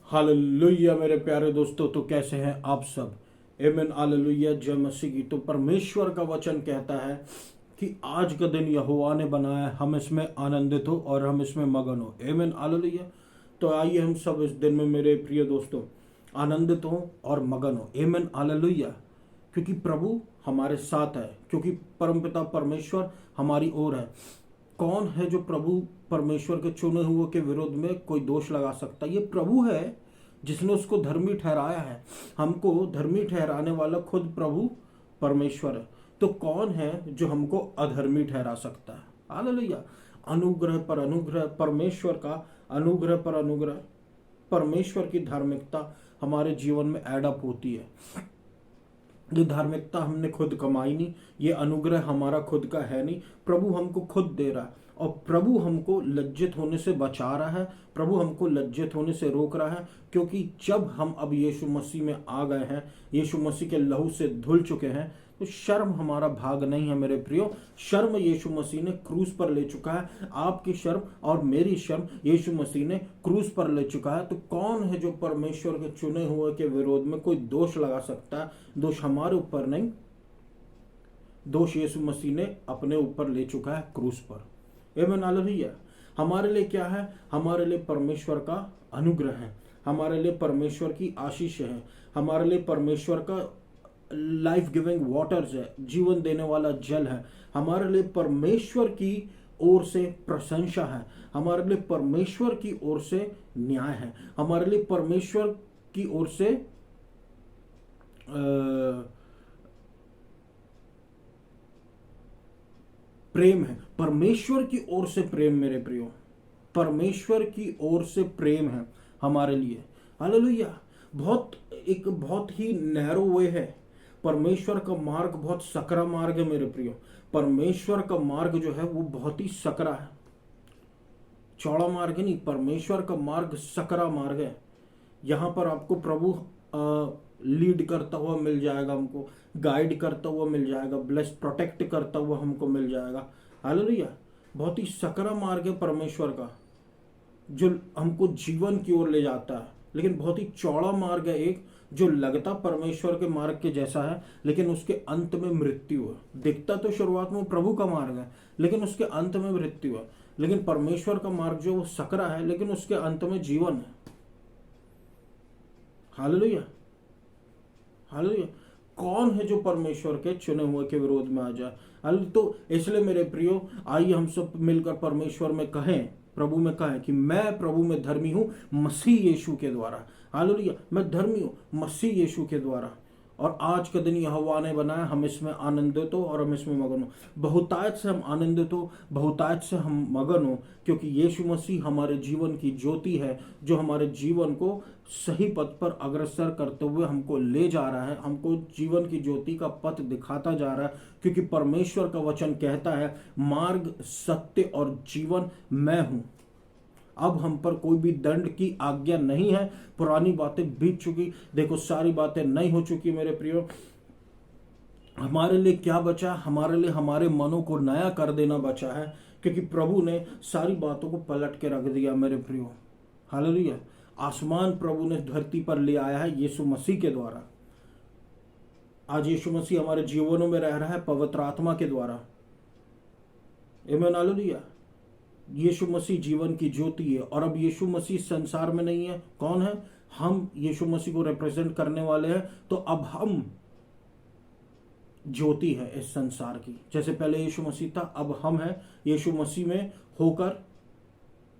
Hallelujah मेरे प्यारे दोस्तों, तो कैसे हैं आप सब। आमीन हालेलुया, जय मसीह की। तो परमेश्वर का वचन कहता है कि आज का दिन यहोवा ने बनाया, हम इसमें आनंदित हो और हम इसमें मगन हो। आमीन हालेलुया। तो आइए हम सब इस दिन में मेरे प्रिय दोस्तों आनंदित हो और मगन हो। आमीन हालेलुया। क्योंकि प्रभु हमारे साथ है, क्योंकि परमपिता परमेश्वर हमारी ओर है। कौन है जो प्रभु परमेश्वर के चुने हुए के विरुद्ध में कोई दोष लगा सकता है? ये प्रभु है जिसने उसको धर्मी ठहराया है। हमको धर्मी ठहराने वाला खुद प्रभु परमेश्वर है। तो कौन है जो हमको अधर्मी ठहरा सकता है? हालेलुया। अनुग्रह पर अनुग्रह, परमेश्वर का अनुग्रह पर अनुग्रह, परमेश्वर की धार्मिकता हमारे जीवन में एडअप होती है। ये धार्मिकता हमने खुद कमाई नहीं, ये अनुग्रह हमारा खुद का है नहीं, प्रभु हमको खुद दे रहा है। और प्रभु हमको लज्जित होने से बचा रहा है, प्रभु हमको लज्जित होने से रोक रहा है। क्योंकि जब हम अब यीशु मसीह में आ गए हैं, यीशु मसीह के लहू से धुल चुके हैं, तो शर्म हमारा भाग नहीं है मेरे प्रियो। शर्म यीशु मसीह ने क्रूस पर ले चुका है। आपकी शर्म और मेरी शर्म यीशु मसीह ने क्रूस पर ले चुका है। तो कौन है जो परमेश्वर के चुने हुए के विरोध में कोई दोष लगा सकता है? दोष हमारे ऊपर नहीं, दोष यीशु मसीह ने अपने ऊपर ले चुका है क्रूस पर। आमीन हालेलुया। हमारे लिए क्या है? हमारे लिए परमेश्वर का अनुग्रह है, हमारे लिए परमेश्वर की आशीष है, हमारे लिए परमेश्वर का लाइफ गिविंग वाटर्स है, जीवन देने वाला जल है। हमारे लिए परमेश्वर की ओर से प्रशंसा है, हमारे लिए परमेश्वर की ओर से न्याय है, हमारे लिए परमेश्वर की ओर से प्रेम है। परमेश्वर की ओर से प्रेम मेरे प्रियो, परमेश्वर की ओर से प्रेम है हमारे लिए। हालेलुया। एक बहुत ही नैरो वे है। परमेश्वर का मार्ग बहुत सकरा मार्ग है मेरे प्रियो। परमेश्वर का मार्ग जो है वो बहुत ही सकरा है, चौड़ा मार्ग नहीं। परमेश्वर का मार्ग सकरा मार्ग है। यहाँ पर आपको प्रभु लीड करता हुआ मिल जाएगा, हमको गाइड करता हुआ मिल जाएगा, ब्लेस प्रोटेक्ट करता हुआ हमको मिल जाएगा। हालेलुया। बहुत ही सकरा मार्ग है परमेश्वर का, जो हमको जीवन की ओर ले जाता है। लेकिन बहुत ही चौड़ा मार्ग है एक, जो लगता परमेश्वर के मार्ग के जैसा है, लेकिन उसके अंत में मृत्यु है। दिखता तो शुरुआत में प्रभु का मार्ग है, लेकिन उसके अंत में मृत्यु है। लेकिन परमेश्वर का मार्ग जो वो सकरा है, लेकिन उसके अंत में जीवन है। हालेलुया। हालेलुया। कौन है जो परमेश्वर के चुने हुए के विरोध में आ जाए? हालेलुया। तो इसलिए मेरे प्रियो, आइए हम सब मिलकर परमेश्वर में कहें, प्रभु में कहें कि मैं प्रभु में धर्मी हूं मसीह यीशु के द्वारा। हालेलुया। मैं धर्मी हूं मसीह यीशु के द्वारा। और आज का दिन यहोवा ने बनाया, हम इसमें आनंदित हो और हम इसमें मगन हो। बहुतायत से हम आनंदित हो, बहुतायत से हम मगन हो, क्योंकि यीशु मसीह हमारे जीवन की ज्योति है, जो हमारे जीवन को सही पथ पर अग्रसर करते हुए हमको ले जा रहा है, हमको जीवन की ज्योति का पथ दिखाता जा रहा है। क्योंकि परमेश्वर का वचन कहता है, मार्ग सत्य और जीवन मैं हूं। अब हम पर कोई भी दंड की आज्ञा नहीं है। पुरानी बातें बीत चुकी, देखो सारी बातें नई हो चुकी मेरे प्रियो। हमारे लिए क्या बचा? हमारे लिए हमारे मनों को नया कर देना बचा है, क्योंकि प्रभु ने सारी बातों को पलट के रख दिया मेरे प्रियो। हालेलुया। आसमान प्रभु ने धरती पर ले आया है यीशु मसीह के द्वारा। आज यीशु मसीह हमारे जीवनों में रह रहा है पवित्र आत्मा के द्वारा। आमीन हालेलुया। यीशु मसीह जीवन की ज्योति है। और अब यीशु मसीह संसार में नहीं है। कौन है? हम यीशु मसीह को रिप्रेजेंट करने वाले हैं। तो अब हम ज्योति है इस संसार की। जैसे पहले यीशु मसीह था, अब हम हैं यीशु मसीह में होकर।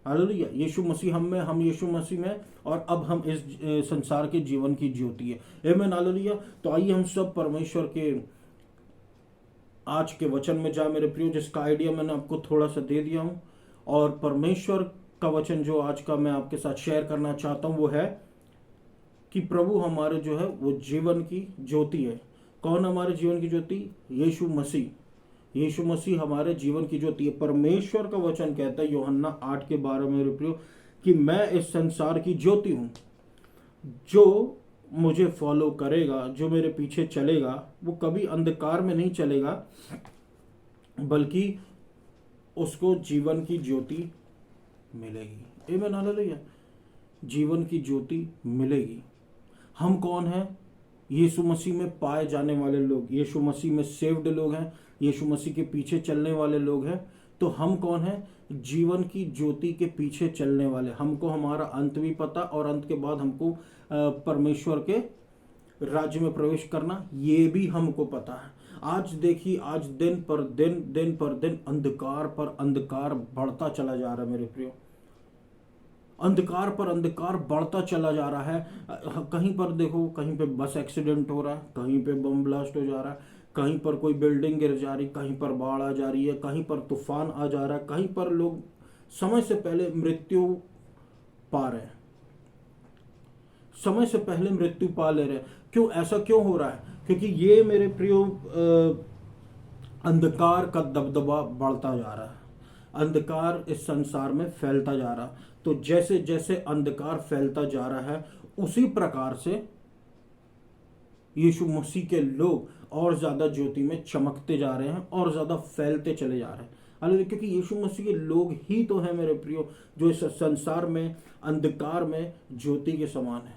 हालेलुया। यीशु मसीह हम में, हम यीशु मसीह में, और अब हम इस संसार के जीवन की ज्योति है। आमीन हालेलुया। तो आइए हम सब परमेश्वर के आज के वचन में जाए मेरे प्रियो, जिसका आइडिया मैंने आपको थोड़ा सा दे दिया हूं। और परमेश्वर का वचन जो आज का मैं आपके साथ शेयर करना चाहता हूं वो है कि प्रभु हमारे जो है वो जीवन की ज्योति है। कौन हमारे जीवन की ज्योति? यीशु मसीह। यीशु मसीह हमारे जीवन की ज्योति है। परमेश्वर का वचन कहता है यूहन्ना 8:12 मेरे प्रियो, कि मैं इस संसार की ज्योति हूं। जो मुझे फॉलो करेगा, जो मेरे पीछे चलेगा, वो कभी अंधकार में नहीं चलेगा, बल्कि उसको जीवन की ज्योति मिलेगी। आमीन हालेलुया। जीवन की ज्योति मिलेगी। हम कौन हैं? यीशु मसीह में पाए जाने वाले लोग, यीशु मसीह में सेव्ड लोग हैं, यीशु मसीह के पीछे चलने वाले लोग हैं। तो हम कौन हैं? जीवन की ज्योति के पीछे चलने वाले। हमको हमारा अंत भी पता, और अंत के बाद हमको परमेश्वर के राज्य में प्रवेश करना, ये भी हमको पता है। आज देखिए, आज दिन पर दिन अंधकार पर अंधकार बढ़ता चला जा रहा है मेरे प्रियो। अंधकार पर अंधकार बढ़ता चला जा रहा है। कहीं पर देखो, कहीं पे बस एक्सीडेंट हो रहा है, कहीं पे बम ब्लास्ट हो जा रहा है, कहीं पर कोई बिल्डिंग गिर जा रही, कहीं पर बाढ़ आ जा रही है, कहीं पर तूफान आ जा रहा है, कहीं पर लोग समय से पहले मृत्यु पा रहे हैं, समय से पहले मृत्यु पा ले रहे हैं। क्यों? ऐसा क्यों हो रहा है? क्योंकि ये मेरे प्रियो अंधकार का दबदबा बढ़ता जा रहा है, अंधकार इस संसार में फैलता जा रहा। तो जैसे जैसे अंधकार फैलता जा रहा है, उसी प्रकार से यीशु मसीह के लोग और ज्यादा ज्योति में चमकते जा रहे हैं और ज्यादा फैलते चले जा रहे हैं। हालांकि क्योंकि यीशु मसीह के लोग ही तो हैं मेरे प्रियो, जो इस संसार में अंधकार में ज्योति के समान है।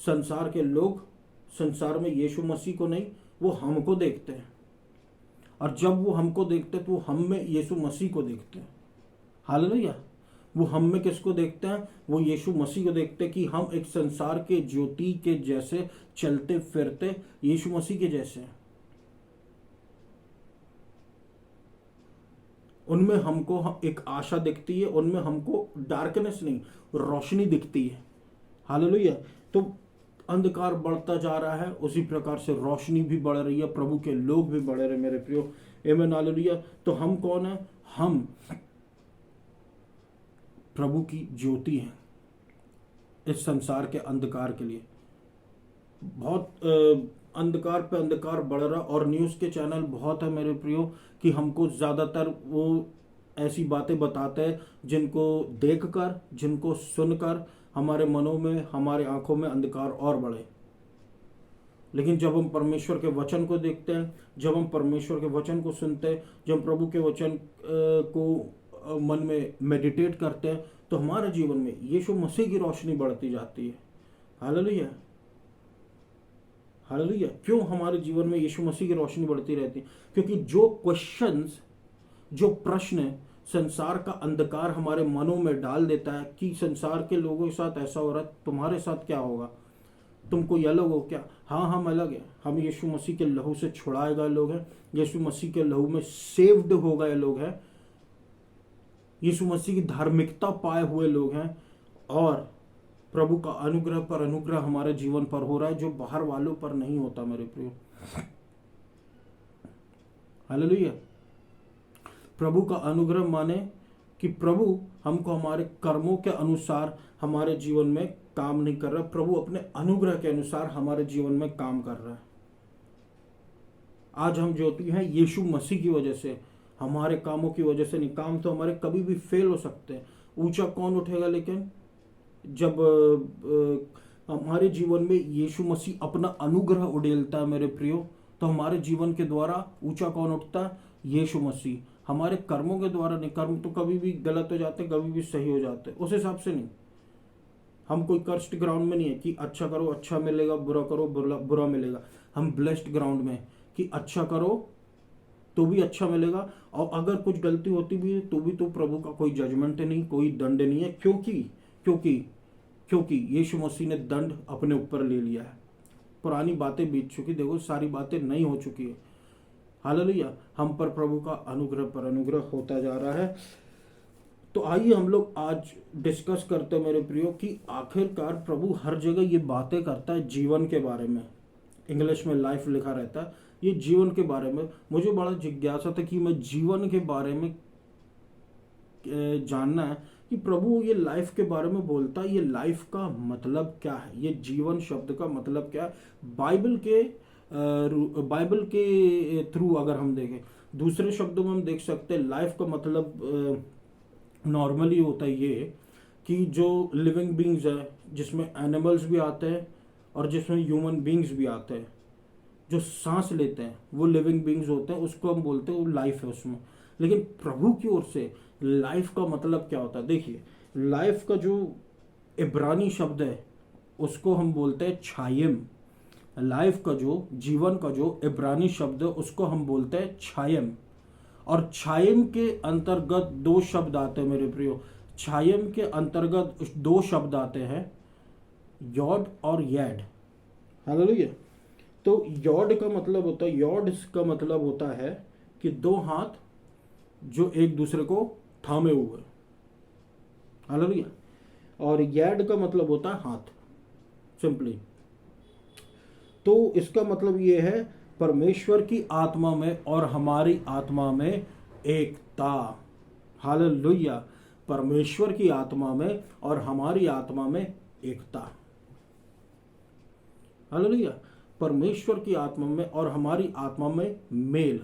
संसार के लोग संसार में यीशु मसीह को नहीं, वो हमको देखते हैं, और जब वो हमको देखते हैं तो वो हम में यीशु मसीह को देखते हैं। हालेलुया। वो हम में किसको देखते हैं? वो यीशु मसीह को देखते हैं कि हम एक संसार के ज्योति के जैसे चलते फिरते यीशु मसीह के जैसे हैं। उनमें हमको एक आशा दिखती है, उनमें हमको डार्कनेस नहीं, रोशनी दिखती है। हालेलुया। तो अंधकार बढ़ता जा रहा है, उसी प्रकार से रोशनी भी बढ़ रही है, प्रभु के लोग भी बढ़ रहे हैं मेरे प्रियो। आमीन, हालेलुया। तो हम कौन है? हम प्रभु की ज्योति हैं इस संसार के अंधकार के लिए। बहुत अंधकार पे अंधकार बढ़ रहा, और न्यूज़ के चैनल बहुत है मेरे प्रियो कि हमको ज़्यादातर वो ऐसी बातें बताते हैं जिनको देखकर, जिनको सुनकर हमारे मनों में, हमारे आंखों में अंधकार और बढ़े। लेकिन जब हम परमेश्वर के वचन को देखते हैं, जब हम परमेश्वर के वचन को सुनते हैं, जब हम प्रभु के वचन को मन में मेडिटेट करते हैं, तो हमारे जीवन में यीशु मसीह की रोशनी बढ़ती जाती है। Hallelujah, hallelujah. क्यों हमारे जीवन में यीशु मसीह की रोशनी बढ़ती रहती है? क्योंकि जो क्वेश्चंस, जो प्रश्न संसार का अंधकार हमारे मनों में डाल देता है कि संसार के लोगों के साथ ऐसा हो रहा है, तुम्हारे साथ क्या होगा? तुम कोई अलग हो क्या? हाँ, हम अलग हैं। हम यीशु मसीह के लहू से छुड़ाए गए लोग हैं, यीशु मसीह के लहू में सेव्ड हो गए लोग हैं, यीशु मसीह की धार्मिकता पाए हुए लोग हैं, और प्रभु का अनुग्रह पर अनुग्रह हमारे जीवन पर हो रहा है, जो बाहर वालों पर नहीं होता मेरे प्रियो। हालेलुया। प्रभु का अनुग्रह माने कि प्रभु हमको हमारे कर्मों के अनुसार हमारे जीवन में काम नहीं कर रहा, प्रभु अपने अनुग्रह के अनुसार हमारे जीवन में काम कर रहा है। आज हम ज्योति हैं यीशु मसीह की वजह से, हमारे कामों की वजह से नहीं। काम तो हमारे कभी भी फेल हो सकते हैं। ऊंचा कौन उठेगा? लेकिन जब हमारे जीवन में यीशु मसीह अपना अनुग्रह उड़ेलता है मेरे प्रियो, तो हमारे जीवन के द्वारा ऊंचा कौन उठता है? यीशु मसीह। हमारे कर्मों के द्वारा नहीं। कर्म तो कभी भी गलत हो जाते, कभी भी सही हो जाते, उस हिसाब से नहीं। हम कोई कर्स्ड ग्राउंड में नहीं है कि अच्छा करो अच्छा मिलेगा, बुरा करो बुरा मिलेगा। हम ब्लेस्ड ग्राउंड में कि अच्छा करो तो भी अच्छा मिलेगा, और अगर कुछ गलती होती भी है तो भी तो प्रभु का कोई जजमेंट नहीं, कोई दंड नहीं है। क्योंकि यीशु मसीह ने दंड अपने ऊपर ले लिया है। पुरानी बातें बीत चुकी, देखो सारी बातें नई हो चुकी है। हालेलुया। हम पर प्रभु का अनुग्रह पर अनुग्रह होता जा रहा है। तो आइए हम लोग आज डिस्कस करते हैं मेरे प्रियो कि आखिरकार प्रभु हर जगह ये बातें करता है जीवन के बारे में। इंग्लिश में लाइफ लिखा रहता है, ये जीवन के बारे में। मुझे बड़ा जिज्ञासा था कि मैं जीवन के बारे में जानना है कि प्रभु ये लाइफ के बारे में बोलता है, ये लाइफ का मतलब क्या है, ये जीवन शब्द का मतलब क्या है। बाइबल के थ्रू अगर हम देखें, दूसरे शब्दों में हम देख सकते हैं लाइफ का मतलब नॉर्मली होता है ये कि जो लिविंग बींग्स है, जिसमें एनिमल्स भी आते हैं और जिसमें ह्यूमन बींग्स भी आते हैं, जो सांस लेते हैं वो लिविंग बींग्स होते हैं, उसको हम बोलते हैं वो लाइफ है उसमें। लेकिन प्रभु की ओर से लाइफ का मतलब क्या होता है? देखिए, लाइफ का जो इब्रानी शब्द है उसको हम बोलते हैं छायम। लाइफ का जो, जीवन का जो इब्रानी शब्द है उसको हम बोलते हैं छायम। और छायम के अंतर्गत दो शब्द आते हैं मेरे प्रियो। छायम के अंतर्गत दो शब्द आते हैं, यॉड और यैड। हालेलुया। तो यॉड का मतलब होता है, यॉड का मतलब होता है कि दो हाथ जो एक दूसरे को थामे हुए। हालेलुया। और यैड का मतलब होता है हाथ, सिंपली। तो इसका मतलब ये है परमेश्वर की आत्मा में और हमारी आत्मा में एकता। हालेलुया। परमेश्वर की आत्मा में और हमारी आत्मा में एकता। हालेलुया। परमेश्वर की आत्मा में और हमारी आत्मा में मेल।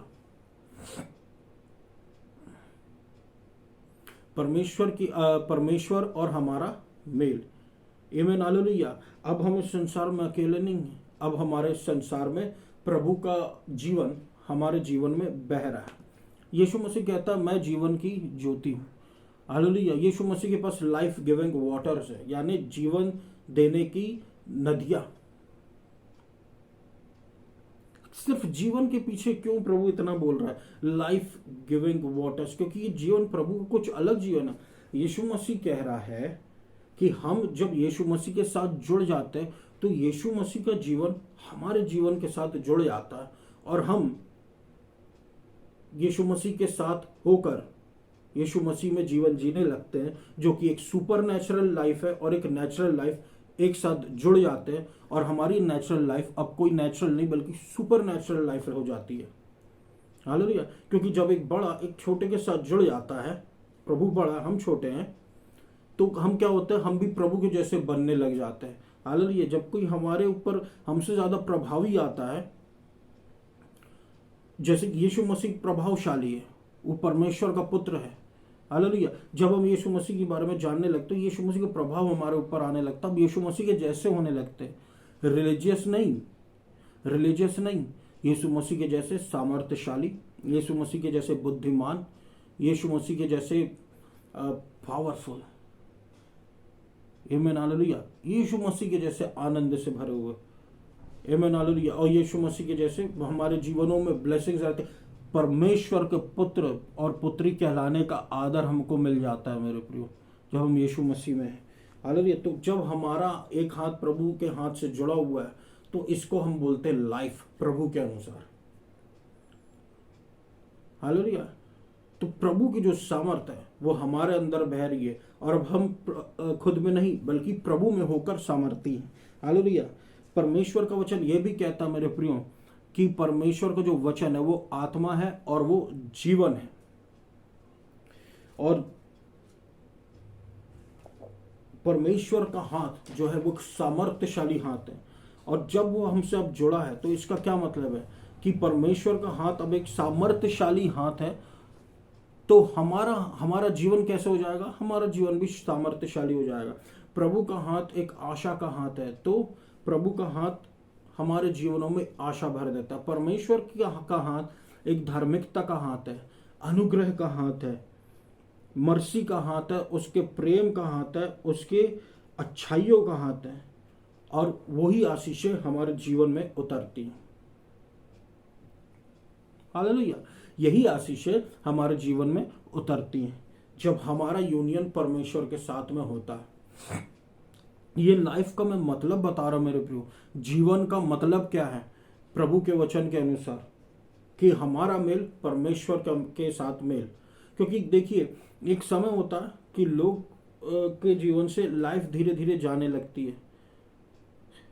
परमेश्वर और हमारा मेल। आमीन। हालेलुया। अब हम इस संसार में अकेले नहीं हैं। अब हमारे संसार में प्रभु का जीवन हमारे जीवन में बह रहा है। यीशु मसीह कहता है मैं जीवन की ज्योति हूँ। हालेलुया। यीशु मसीह के पास लाइफ गिविंग वाटर्स है, यानी जीवन देने की नदियां। सिर्फ जीवन के पीछे क्यों प्रभु इतना बोल रहा है, लाइफ गिविंग वाटर्स? क्योंकि ये जीवन प्रभु को कुछ अलग जीवन है। यीशु मसीह कह रहा है कि हम जब यीशु मसीह के साथ जुड़ जाते हैं तो यीशु मसीह का जीवन हमारे जीवन के साथ जुड़ जाता है और हम यीशु मसीह के साथ होकर यीशु मसीह में जीवन जीने लगते हैं, जो कि एक सुपर नेचुरल लाइफ है और एक नेचुरल लाइफ एक साथ जुड़ जाते हैं। और हमारी नेचुरल लाइफ अब कोई नेचुरल नहीं बल्कि सुपर नेचुरल लाइफ हो जाती है। हालेलुया। क्योंकि जब एक बड़ा एक छोटे के साथ जुड़ जाता है, प्रभु बड़ा हम छोटे हैं, तो हम क्या होते हैं, हम भी प्रभु के जैसे बनने लग जाते हैं। हालेलुया। जब कोई हमारे ऊपर हमसे ज्यादा प्रभावी आता है, जैसे कि यीशु मसीह प्रभावशाली है, वो परमेश्वर का पुत्र है। हालेलुया। जब हम यीशु मसीह के बारे में जानने लगते हैं, यीशु मसीह का प्रभाव हमारे ऊपर आने लगता है, हम यीशु मसीह के जैसे होने लगते हैं। रिलीजियस नहीं, यीशु मसीह के जैसे सामर्थ्यशाली, यीशु मसीह के जैसे बुद्धिमान, यीशु मसीह के जैसे पावरफुल। आमीन। हालेलुया। यीशु मसीह के जैसे आनंद से भरे हुए। आमीन। हालेलुया। और यीशु मसीह के जैसे हमारे जीवनों में ब्लेसिंग्स आते। परमेश्वर के पुत्र और पुत्री कहलाने का आदर हमको मिल जाता है मेरे प्रियो, जब हम यीशु मसीह में हैं। हालेलुया। तो जब हमारा एक हाथ प्रभु के हाथ से जुड़ा हुआ है तो इसको हम बोलते हैं लाइफ प्रभु के अनुसार। हालेलुया। तो प्रभु की जो सामर्थ है वो हमारे अंदर बह रही है और अब हम खुद में नहीं बल्कि प्रभु में होकर सामर्थी हैं। हालेलुया। परमेश्वर का वचन ये भी कहता है मेरे प्रियो कि परमेश्वर का जो वचन है वो आत्मा है और वो जीवन है। और परमेश्वर का हाथ जो है वो सामर्थ्यशाली हाथ है। और जब वो हमसे अब जुड़ा है तो इसका क्या मतलब है कि परमेश्वर का हाथ अब एक सामर्थ्यशाली हाथ है। तो हमारा जीवन कैसे हो जाएगा? हमारा जीवन भी सामर्थ्यशाली हो जाएगा। प्रभु का हाथ एक आशा का हाथ है, तो प्रभु का हाथ हमारे जीवनों में आशा भर देता है। परमेश्वर का हाथ एक धार्मिकता का हाथ है, अनुग्रह का हाथ है, मर्सी का हाथ है, उसके प्रेम का हाथ है, उसके अच्छाइयों का हाथ है। और वही आशीषें हमारे जीवन में उतरती हैं। हालेलुया। यही आशीषें हमारे जीवन में उतरती हैं जब हमारा यूनियन परमेश्वर के साथ में होता है। ये लाइफ का मैं मतलब बता रहा हूं मेरे प्रियो। जीवन का मतलब क्या है प्रभु के वचन के अनुसार? कि हमारा मेल परमेश्वर के साथ मेल। क्योंकि देखिए एक समय होता है कि लोग के जीवन से लाइफ धीरे धीरे जाने लगती है,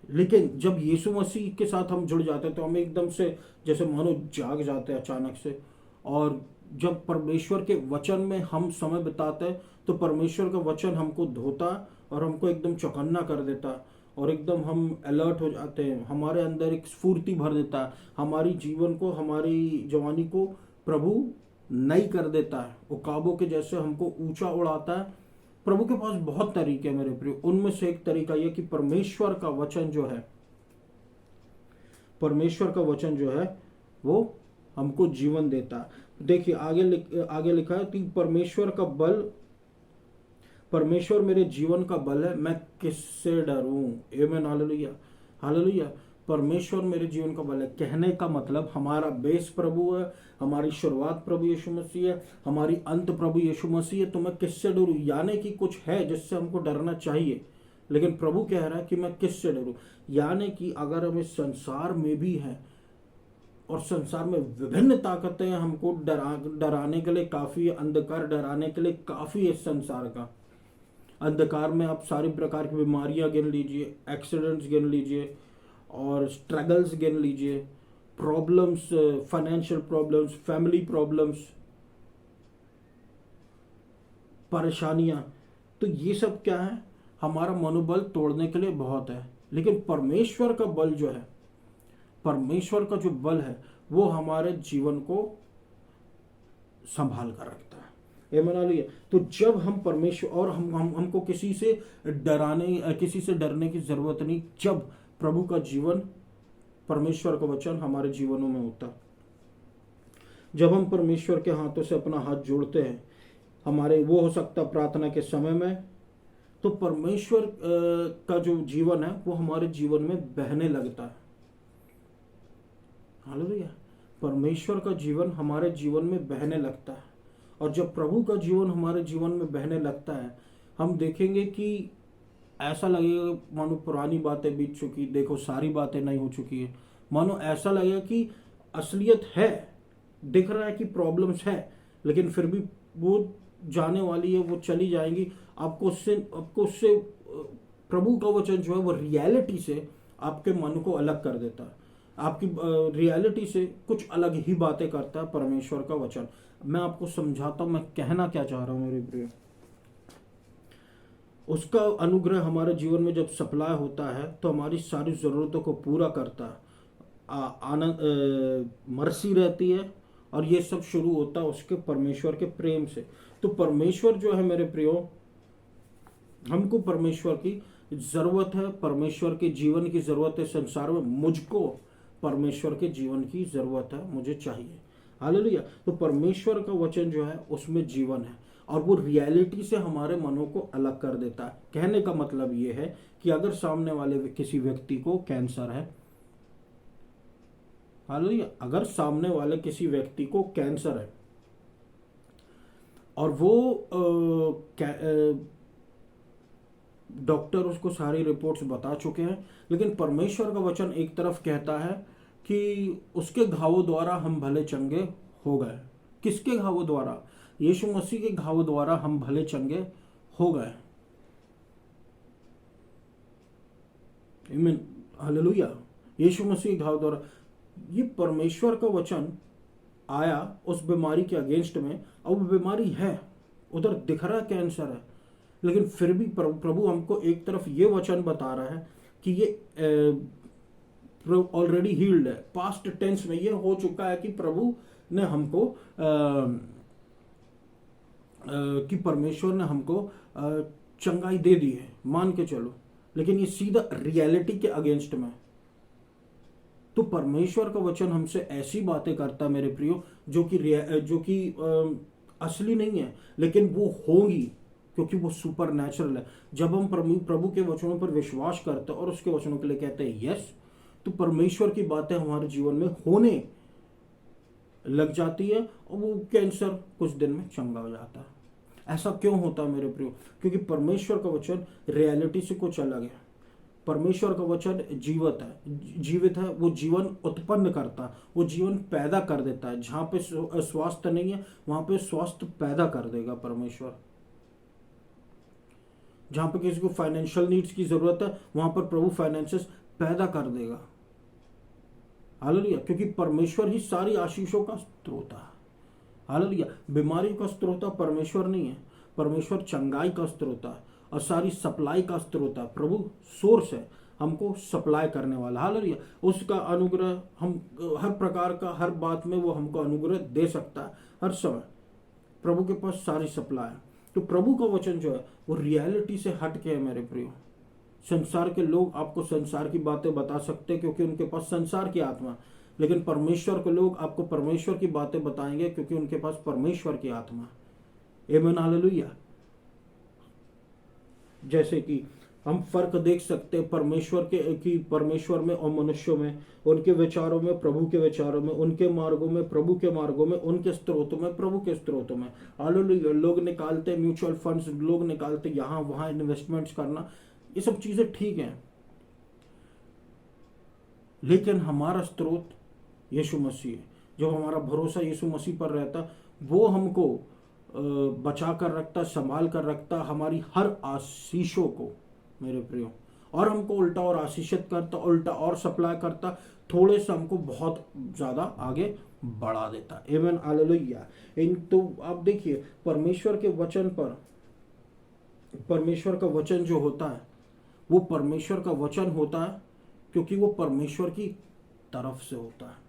लेकिन जब यीशु मसीह के साथ हम जुड़ जाते हैं तो हम एकदम से जैसे मानो जाग जाते हैं अचानक से। और जब परमेश्वर के वचन में हम समय बिताते हैं तो परमेश्वर का वचन हमको धोता और हमको एकदम चौकन्ना कर देता और एकदम हम अलर्ट हो जाते हैं। हमारे अंदर एक स्फूर्ति भर देता है, हमारी जीवन को, हमारी जवानी को प्रभु नई कर देता है, उकाबों के जैसे हमको ऊंचा उड़ाता है। प्रभु के पास बहुत तरीके हैं मेरे प्रिय। उनमें से एक तरीका यह कि परमेश्वर का वचन जो है, परमेश्वर का वचन जो है वो हमको जीवन देता है। देखिए आगे लिखा है कि परमेश्वर मेरे जीवन का बल है, मैं किससे डरूं। आमीन, हालेलुया, हालेलुया। परमेश्वर मेरे जीवन का बल है, कहने का मतलब हमारा बेस प्रभु है, हमारी शुरुआत प्रभु यीशु मसीह है, हमारी अंत प्रभु यीशु मसीह है। तो मैं किससे डरूं, यानी कि कुछ है जिससे हमको डरना चाहिए, लेकिन प्रभु कह रहा है कि मैं किससे डरूं। यानी कि अगर हम इस संसार में भी हैं और संसार में विभिन्न ताकतें हमको डराने के लिए काफी है, अंधकार डराने के लिए काफी है। इस संसार का अंधकार में आप सारी प्रकार की बीमारियां गिन लीजिए, एक्सीडेंट्स गिन लीजिए और स्ट्रगल्स गिन लीजिए, problems, financial problems, family problems, परेशानियां। तो ये सब क्या है, हमारा मनोबल तोड़ने के लिए बहुत है। लेकिन परमेश्वर का बल जो है, परमेश्वर का जो बल है वो हमारे जीवन को संभाल कर रखता है। ये मना लिया। तो जब हम परमेश्वर और हमको किसी से डरने की जरूरत नहीं, जब प्रभु का जीवन, परमेश्वर का वचन हमारे जीवनों में होता है। जब हम परमेश्वर के हाथों से अपना हाथ जोड़ते हैं, हमारे वो हो सकता प्रार्थना के समय में, तो परमेश्वर का जो जीवन है वो हमारे जीवन में बहने लगता है। हालेलुया। परमेश्वर का जीवन हमारे जीवन में बहने लगता है। और जब प्रभु का जीवन हमारे जीवन में बहने लगता है, हम देखेंगे कि ऐसा लगेगा मानो पुरानी बातें बीत चुकी, देखो सारी बातें नहीं हो चुकी है। मानो ऐसा लगेगा कि असलियत है, दिख रहा है कि प्रॉब्लम्स है, लेकिन फिर भी वो जाने वाली है, वो चली जाएंगी। आपको उससे प्रभु का वचन जो है वो रियलिटी से आपके मन को अलग कर देता है। आपकी रियलिटी से कुछ अलग ही बातें करता है परमेश्वर का वचन। मैं आपको समझाता हूं मैं कहना क्या चाह रहा हूं मेरे प्रिय। उसका अनुग्रह हमारे जीवन में जब सप्लाई होता है तो हमारी सारी जरूरतों को पूरा करता है, आनंद, मर्सी रहती है, और ये सब शुरू होता है उसके परमेश्वर के प्रेम से। तो परमेश्वर जो है मेरे प्रियो, हमको परमेश्वर की जरूरत है, परमेश्वर के जीवन की जरूरत है संसार में। मुझको परमेश्वर के जीवन की जरूरत है, मुझे चाहिए। हालेलुया। तो परमेश्वर का वचन जो है उसमें जीवन है, और वो रियलिटी से हमारे मनों को अलग कर देता है। कहने का मतलब ये है कि अगर सामने वाले किसी व्यक्ति को कैंसर है, हालेलुया, अगर सामने वाले किसी व्यक्ति को कैंसर है और वो डॉक्टर उसको सारी रिपोर्ट्स बता चुके हैं, लेकिन परमेश्वर का वचन एक तरफ कहता है कि उसके घावों द्वारा हम भले चंगे हो गए। किसके घावों द्वारा? यीशु मसीह के घावों द्वारा हम भले चंगे हो गए। आमीन, हालेलुया। यीशु मसीह के घाव द्वारा, ये परमेश्वर का वचन आया उस बीमारी के अगेंस्ट में, और वो बीमारी है, उधर दिख रहा कैंसर है, लेकिन फिर भी प्रभु हमको एक तरफ ये वचन बता रहा है कि ये ऑलरेडी हील्ड है। पास्ट टेंस में ये हो चुका है कि प्रभु ने हमको कि परमेश्वर ने हमको चंगाई दे दी है, मान के चलो, लेकिन ये सीधा रियलिटी के अगेंस्ट में। तो परमेश्वर का वचन हमसे ऐसी बातें करता है मेरे प्रियो जो कि असली नहीं है, लेकिन वो होंगी, क्योंकि वो सुपर नेचुरल है। जब हम प्रभु के वचनों पर विश्वास करते हैं और उसके वचनों के लिए कहते हैं यस, तो परमेश्वर की बातें हमारे जीवन में होने लग जाती है, और वो कैंसर कुछ दिन में चंगा हो जाता है। ऐसा क्यों होता है मेरे प्रियो? क्योंकि परमेश्वर का वचन रियलिटी से कुछ अलग है। परमेश्वर का वचन जीवित है, वो जीवन उत्पन्न करता है, वो जीवन पैदा कर देता है। जहां पे स्वास्थ्य नहीं है वहां पे स्वास्थ्य पैदा कर देगा परमेश्वर। जहां पे किसी को फाइनेंशियल नीड्स की जरूरत है वहां पर प्रभु फाइनेंसेस पैदा कर देगा। हालेलुया। क्योंकि परमेश्वर ही सारी आशीषों का स्रोत है। हालेलुया। बीमारी का स्रोत परमेश्वर नहीं है, परमेश्वर चंगाई का स्रोत है और सारी सप्लाई का स्रोत है। प्रभु सोर्स है, हमको सप्लाई करने वाला। हालेलुया। उसका अनुग्रह हम हर प्रकार का, हर बात में वो हमको अनुग्रह दे सकता है हर समय। प्रभु के पास सारी सप्लाई है। तो प्रभु का वचन जो है वो रियलिटी से हट के है मेरे प्रियो। संसार के लोग आपको संसार की बातें बता सकते हैं क्योंकि उनके पास संसार की आत्मा, लेकिन परमेश्वर के लोग आपको परमेश्वर की बातें बताएंगे क्योंकि उनके पास परमेश्वर की आत्मा। आमीन, हालेलुया। जैसे कि हम फर्क देख सकते हैं परमेश्वर के कि परमेश्वर में और मनुष्यों में, उनके विचारों में प्रभु के विचारों में, उनके मार्गों में प्रभु के मार्गों में, उनके स्रोतों में प्रभु के स्रोतों में। हालेलुया। लोग निकालते म्यूचुअल फंड्स, लोग निकालते यहाँ वहाँ इन्वेस्टमेंट्स करना, ये सब चीजें ठीक हैं, लेकिन हमारा स्रोत यीशु मसीह है। जब हमारा भरोसा यीशु मसीह पर रहता, वो हमको बचा कर रखता, संभाल कर रखता, हमारी हर आशीषों को मेरे प्रियो, और हमको उल्टा और आशीषित करता, उल्टा और सप्लाई करता, थोड़े से हमको बहुत ज्यादा आगे बढ़ा देता। आमीन हालेलुया। इन तो आप देखिए परमेश्वर के वचन पर, परमेश्वर का वचन जो होता है वो परमेश्वर का वचन होता है क्योंकि वो परमेश्वर की तरफ से होता है।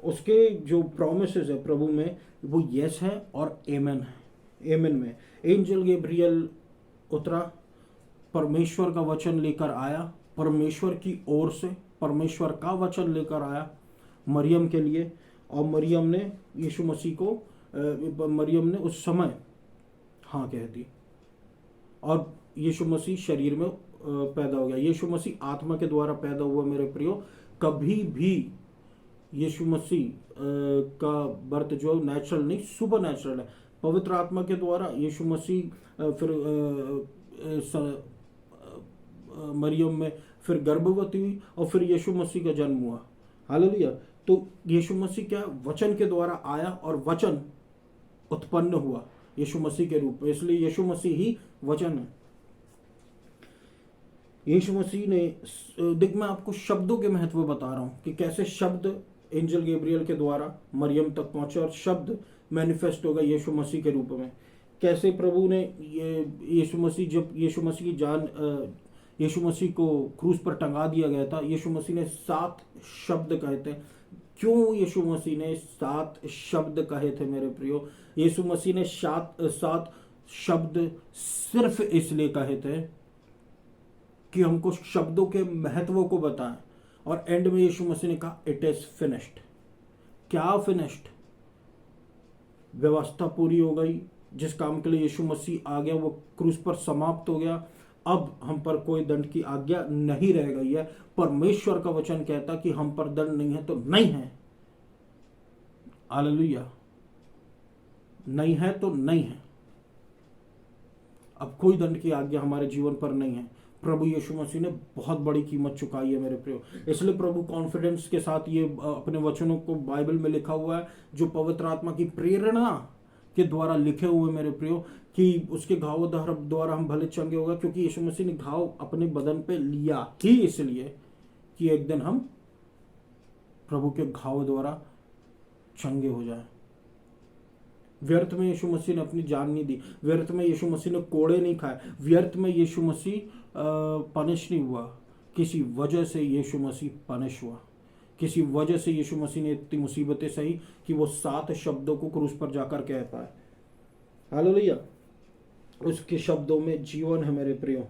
उसके जो प्रोमिसेस है प्रभु में वो यस है और एमन है। एमन में एंजल गैब्रियल उतरा, परमेश्वर का वचन लेकर आया, परमेश्वर की ओर से परमेश्वर का वचन लेकर आया मरियम के लिए, और मरियम ने यीशु मसीह को, मरियम ने उस समय हाँ कह दी, और यीशु मसीह शरीर में पैदा हो गया। यीशु मसीह आत्मा के द्वारा पैदा हुआ मेरे प्रियो। कभी भी यीशु मसीह का बर्थ जो नेचुरल नहीं, सुपर नेचुरल है। पवित्र आत्मा के द्वारा यीशु मसीह फिर मरियम में फिर गर्भवती हुई और फिर यीशु मसीह का जन्म हुआ। हालेलुया। तो यीशु मसीह क्या वचन के द्वारा आया और वचन उत्पन्न हुआ यीशु मसीह के रूप में, इसलिए यीशु मसीह ही वचन है। यीशु मसीह ने, देख मैं आपको शब्दों के महत्व बता रहा हूँ कि कैसे शब्द एंजल गैब्रियल के द्वारा मरियम तक पहुंचे और शब्द मैनिफेस्ट होगा यीशु मसीह के रूप में। कैसे प्रभु ने यीशु मसीह, जब यीशु मसीह की जान, यीशु मसीह को क्रूस पर टंगा दिया गया था, यीशु मसीह ने 7 शब्द कहे थे। क्यों यीशु मसीह ने 7 शब्द कहे थे मेरे प्रियो? यीशु मसीह ने 7 शब्द सिर्फ इसलिए कहे थे कि हमको शब्दों के महत्व को बताएं, और एंड में यीशु मसीह ने कहा इट इज फिनिश्ड। क्या फिनिश्ड? व्यवस्था पूरी हो गई, जिस काम के लिए यीशु मसीह आ गया वो क्रूस पर समाप्त हो गया। अब हम पर कोई दंड की आज्ञा नहीं रह गई है। परमेश्वर का वचन कहता कि हम पर दंड नहीं है तो नहीं है। हालेलुया। नहीं है तो नहीं है। अब कोई दंड की आज्ञा हमारे जीवन पर नहीं है। प्रभु यीशु मसीह ने बहुत बड़ी कीमत चुकाई है मेरे प्रियो। इसलिए प्रभु कॉन्फिडेंस के साथ ये अपने वचनों को बाइबल में लिखा हुआ है, जो पवित्र आत्मा की प्रेरणा के द्वारा लिखे हुए मेरे प्रियो, कि उसके घावों द्वारा हम भले चंगे होगा, क्योंकि यीशु मसीह ने घाव अपने बदन पे लिया ही इसलिए कि एक दिन हम प्रभु के घाव द्वारा चंगे हो जाए। व्यर्थ में यीशु मसीह ने अपनी जान नहीं दी, व्यर्थ में यीशु मसीह ने कोड़े नहीं खाए, व्यर्थ में यीशु मसीह पनिश नहीं हुआ। किसी वजह से यीशु मसीह पनिश हुआ, किसी वजह से यीशु मसीह ने इतनी मुसीबतें सही कि वो 7 शब्दों को क्रूस पर जाकर कह पाए। हालेलुया। उसके शब्दों में जीवन है मेरे प्रियो,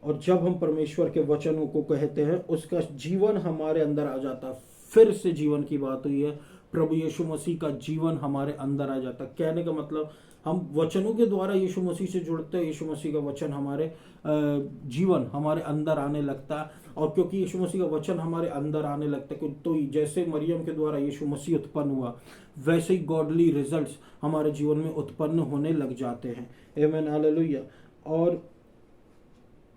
और जब हम परमेश्वर के वचनों को कहते हैं उसका जीवन हमारे अंदर आ जाता। फिर से जीवन की बात हुई है, प्रभु यीशु मसीह का जीवन हमारे अंदर आ जाता। कहने का मतलब हम वचनों के द्वारा यीशु मसीह से जुड़ते हैं, यीशु मसीह का वचन हमारे जीवन हमारे अंदर आने लगता है, और क्योंकि यीशु मसीह का वचन हमारे अंदर आने लगता है, तो जैसे मरियम के द्वारा यीशु मसीह उत्पन्न हुआ, वैसे ही गॉडली रिजल्ट्स हमारे जीवन में उत्पन्न होने लग जाते हैं। आमीन हालेलुया। और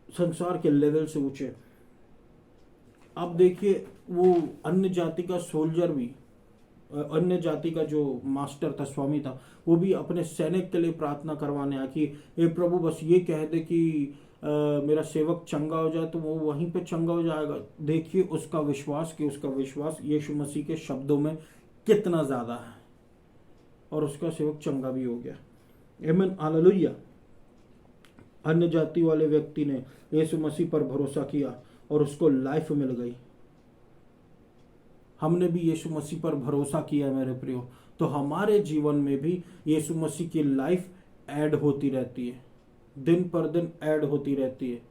संसार के लेवल से ऊंचे, अब देखिए वो अन्य जाति का सोल्जर भी, अन्य जाति का जो मास्टर था, स्वामी था, वो भी अपने सैनिक के लिए प्रार्थना करवाने आया कि हे प्रभु बस ये कह दे कि मेरा सेवक चंगा हो जाए, तो वो वहीं पे चंगा हो जाएगा। देखिए उसका विश्वास, कि उसका विश्वास यीशु मसीह के शब्दों में कितना ज्यादा है, और उसका सेवक चंगा भी हो गया। आमीन हालेलुया। अन्य जाति वाले व्यक्ति ने यीशु मसीह पर भरोसा किया और उसको लाइफ मिल गई। हमने भी यीशु मसीह पर भरोसा किया मेरे प्रियो, तो हमारे जीवन में भी यीशु मसीह की लाइफ ऐड होती रहती है, दिन पर दिन ऐड होती रहती है।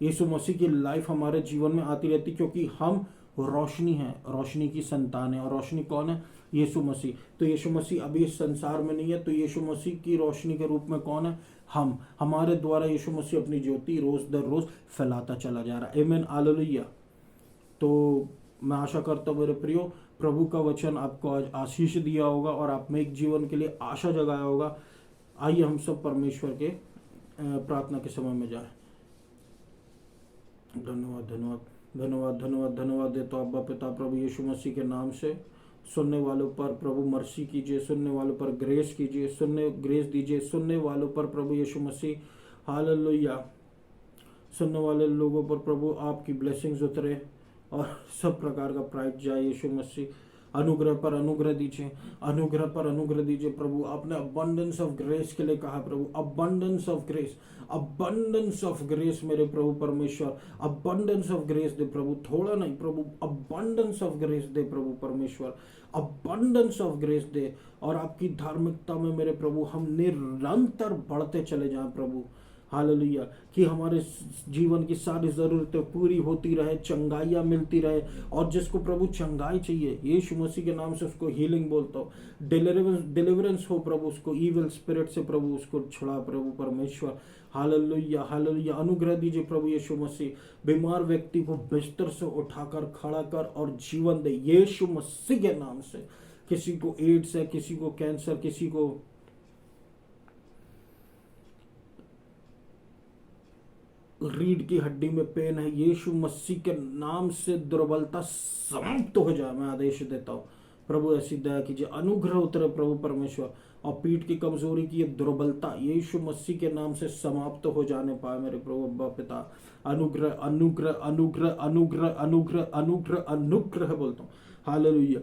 यीशु मसीह की लाइफ हमारे जीवन में आती रहती, क्योंकि हम वो रोशनी है, रोशनी की संतान है। और रोशनी कौन है? यीशु मसीह। तो यीशु मसीह अभी इस संसार में नहीं है, तो यीशु मसीह की रोशनी के रूप में कौन है? हम। हमारे द्वारा यीशु मसीह अपनी ज्योति रोज दर रोज फैलाता चला जा रहा है। आमीन, हालेलुया। तो मैं आशा करता हूँ मेरे प्रियो, प्रभु का वचन आपको आज आशीष दिया होगा और आप में एक जीवन के लिए आशा जगाया होगा। आइए हम सब परमेश्वर के प्रार्थना के समय में जाए। धन्यवाद धन्यवाद धन्यवाद धन्यवाद धन्यवाद देता हूं अब्बा पिता प्रभु यीशु मसीह के नाम से। सुनने वालों पर प्रभु मर्सी कीजिए, सुनने वालों पर ग्रेस कीजिए, ग्रेस दीजिए, सुनने वालों पर प्रभु यीशु मसीह हालेलुया, सुनने वाले लोगों पर प्रभु आपकी ब्लेसिंग्स उतरे और सब प्रकार का प्राइज जाए। यीशु मसीह अनुग्रह पर अनुग्रह दीजिए, अनुग्रह पर अनुग्रह दीजिए प्रभु। आपने अबंडेंस ऑफ ग्रेस के लिए कहा प्रभु, abundance of grace, abundance of grace मेरे प्रभु परमेश्वर, अबंडेंस ऑफ ग्रेस दे प्रभु, थोड़ा नहीं प्रभु, अबंडेंस ऑफ ग्रेस दे प्रभु परमेश्वर, अबंडेंस ऑफ ग्रेस दे। और आपकी धार्मिकता में मेरे प्रभु हम निरंतर बढ़ते चले जाएं प्रभु, हालेलुया, कि हमारे जीवन की सारी ज़रूरतें पूरी होती रहे, चंगाइयाँ मिलती रहे। और जिसको प्रभु चंगाई चाहिए, यीशु मसीह के नाम से उसको हीलिंग बोलता हूँ, डिलीवरेंस हो प्रभु, उसको ईविल स्पिरिट से प्रभु उसको छुड़ा प्रभु परमेश्वर, हालेलुया हालेलुया। अनुग्रह दीजिए प्रभु यीशु मसीह, बीमार व्यक्ति को बिस्तर से उठाकर खड़ा कर और जीवन दे यीशु मसीह के नाम से। किसी को एड्स है, किसी को कैंसर, किसी को रीढ़ की हड्डी में पेन है, यीशु मसीह के नाम से दुर्बलता समाप्त हो जाए, मैं आदेश देता हूँ प्रभु। ऐसी दया कीजिए, अनुग्रह उतरे प्रभु परमेश्वर। और पीठ की कमजोरी की ये दुर्बलता यीशु मसीह के नाम से समाप्त हो जाने पाए मेरे प्रभु अब्बा पिता। अनुग्रह अनुग्रह अनुग्रह अनुग्रह अनुग्रह अनुग्रह अनुग्रह बोलता हूँ, हालेलुया।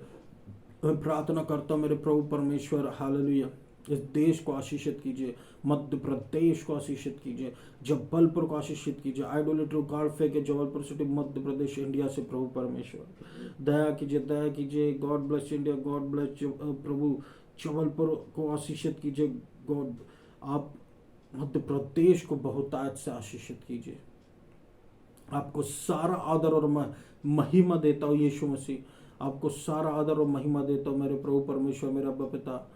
मैं प्रार्थना करता हूँ मेरे प्रभु परमेश्वर, हालेलुया, इस देश को आशीषित कीजिए, मध्य प्रदेश को आशीषित कीजिए, जबलपुर को आशीषित कीजिए। आइडोलेट्री गाड़ फेंके जबलपुर सिटी, मध्य प्रदेश, इंडिया से प्रभु परमेश्वर दया कीजिए, दया कीजिए। God bless India, God bless प्रभु। जबलपुर को आशीषित कीजिए गॉड। आप मध्य प्रदेश को बहुतायत से आशीषित कीजिए। आपको सारा आदर और महिमा देता हूँ यीशु मसीह, आपको सारा आदर और महिमा देता हूँ मेरे प्रभु परमेश्वर, मेरा अब्बा पिता।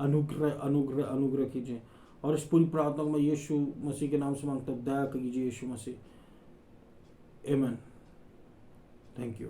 अनुग्रह अनुग्रह अनुग्रह कीजिए। और इस पूरी प्रार्थना को मैं यीशु मसीह के नाम से मांगता हूँ, दया कीजिए यीशु मसीह। आमीन। Thank you.